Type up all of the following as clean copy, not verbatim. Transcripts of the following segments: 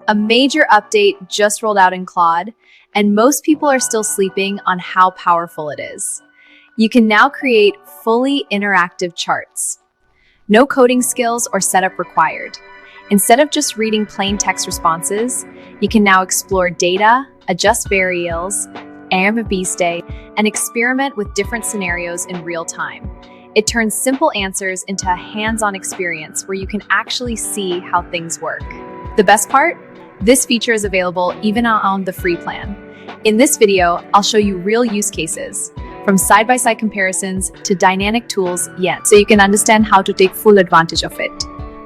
A major update just rolled out in Claude, and most people are still sleeping on how powerful it is. You can now create fully interactive charts. No coding skills or setup required. Instead of just reading plain text responses, you can now explore data, adjust variables, aim a beast day, and experiment with different scenarios in real time. It turns simple answers into a hands-on experience where you can actually see how things work. The best part? This feature is available even on the free plan. In this video, I'll show you real use cases, from side-by-side comparisons to dynamic tools so you can understand how to take full advantage of it.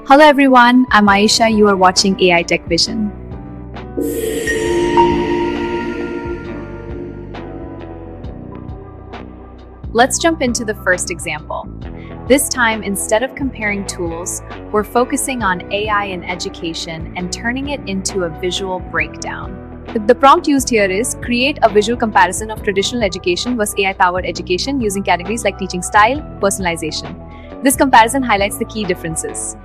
Hello everyone, I'm Aisha, you are watching AI Tech Vision. Let's jump into the first example. This time, instead of comparing tools, we're focusing on AI in education and turning it into a visual breakdown. The prompt used here is create a visual comparison of traditional education versus AI-powered education using categories like teaching style, personalization. This comparison highlights the key differences.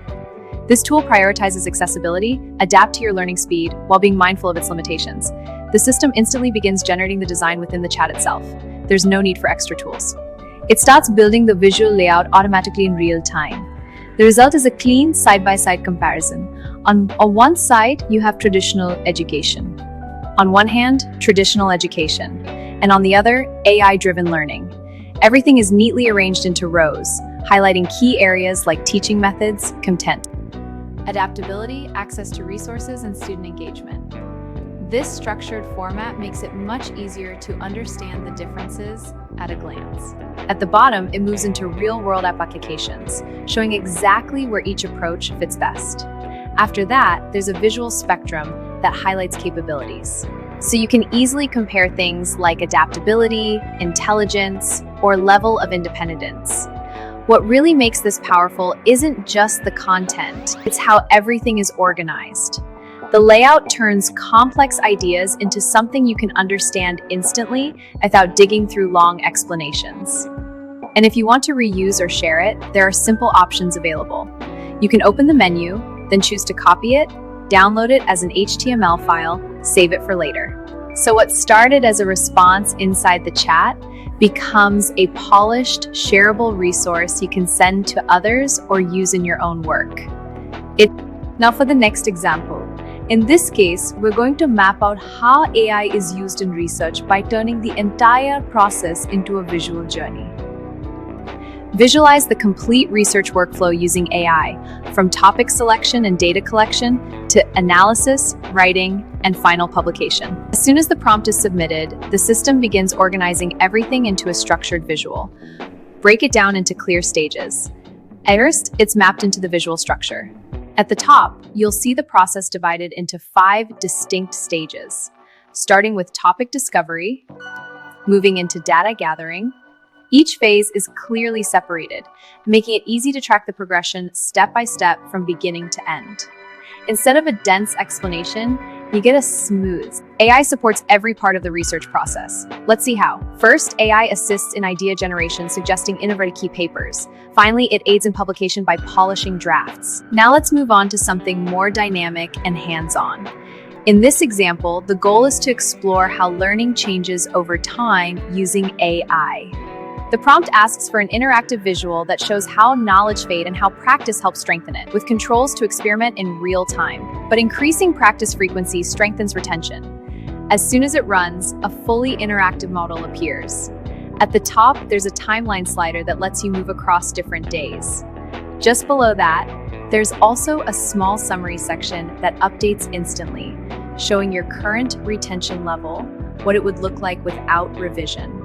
This tool prioritizes accessibility, adapt to your learning speed, while being mindful of its limitations. The system instantly begins generating the design within the chat itself. There's no need for extra tools. It starts building the visual layout automatically in real time. The result is a clean side-by-side comparison. On one side, you have traditional education. On one hand, traditional education, and on the other, AI-driven learning. Everything is neatly arranged into rows, highlighting key areas like teaching methods, content, adaptability, access to resources, and student engagement. This structured format makes it much easier to understand the differences at a glance. At the bottom, it moves into real-world applications, showing exactly where each approach fits best. After that, there's a visual spectrum that highlights capabilities. So you can easily compare things like adaptability, intelligence, or level of independence. What really makes this powerful isn't just the content, it's how everything is organized. The layout turns complex ideas into something you can understand instantly without digging through long explanations. And if you want to reuse or share it, there are simple options available. You can open the menu, then choose to copy it, download it as an HTML file, save it for later. So what started as a response inside the chat becomes a polished, shareable resource you can send to others or use in your own work. Now for the next example. In this case, we're going to map out how AI is used in research by turning the entire process into a visual journey. Visualize the complete research workflow using AI, from topic selection and data collection to analysis, writing, and final publication. As soon as the prompt is submitted, the system begins organizing everything into a structured visual. Break it down into clear stages. First, it's mapped into the visual structure. At the top, you'll see the process divided into 5 distinct stages, starting with topic discovery, moving into data gathering. Each phase is clearly separated, making it easy to track the progression step by step from beginning to end. Instead of a dense explanation, you get a smooth. AI supports every part of the research process. Let's see how. First, AI assists in idea generation, suggesting innovative key papers. Finally, it aids in publication by polishing drafts. Now let's move on to something more dynamic and hands-on. In this example, the goal is to explore how learning changes over time using AI. The prompt asks for an interactive visual that shows how knowledge fades and how practice helps strengthen it, with controls to experiment in real time. But increasing practice frequency strengthens retention. As soon as it runs, a fully interactive model appears. At the top, there's a timeline slider that lets you move across different days. Just below that, there's also a small summary section that updates instantly, showing your current retention level, what it would look like without revision,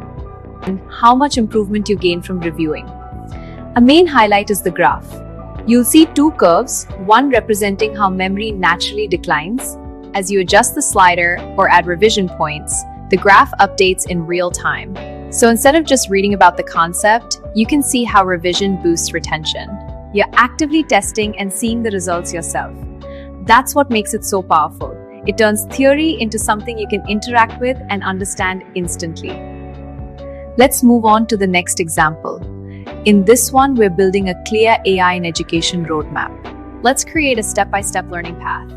and how much improvement you gain from reviewing. A main highlight is the graph. You'll see 2 curves, one representing how memory naturally declines. As you adjust the slider or add revision points, the graph updates in real time. So instead of just reading about the concept, you can see how revision boosts retention. You're actively testing and seeing the results yourself. That's what makes it so powerful. It turns theory into something you can interact with and understand instantly. Let's move on to the next example. In this one, we're building a clear AI in education roadmap. Let's create a step-by-step learning path.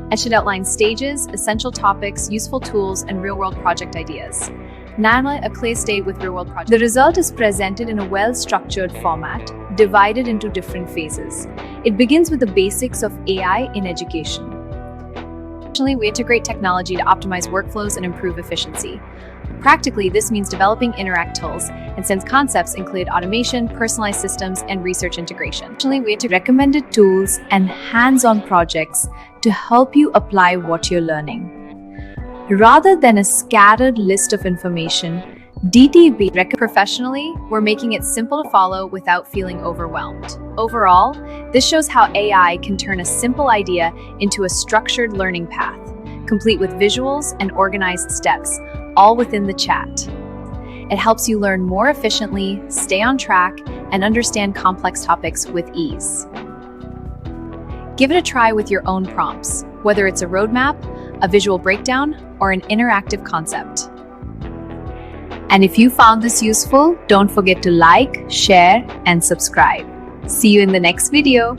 and should outline stages, essential topics, useful tools, and real-world project ideas. Nana, a clear state with real-world project. The result is presented in a well-structured format, divided into different phases. It begins with the basics of AI in education. Additionally, we integrate technology to optimize workflows and improve efficiency. Practically, this means developing Interact tools, and since concepts include automation, personalized systems, and research integration. Additionally, we integrate recommended tools and hands-on projects to help you apply what you're learning. Rather than a scattered list of information, DTB professionally, we're making it simple to follow without feeling overwhelmed. Overall, this shows how AI can turn a simple idea into a structured learning path, complete with visuals and organized steps, all within the chat. It helps you learn more efficiently, stay on track, and understand complex topics with ease. Give it a try with your own prompts, whether it's a roadmap, a visual breakdown, or an interactive concept. And if you found this useful, don't forget to like, share, and subscribe. See you in the next video.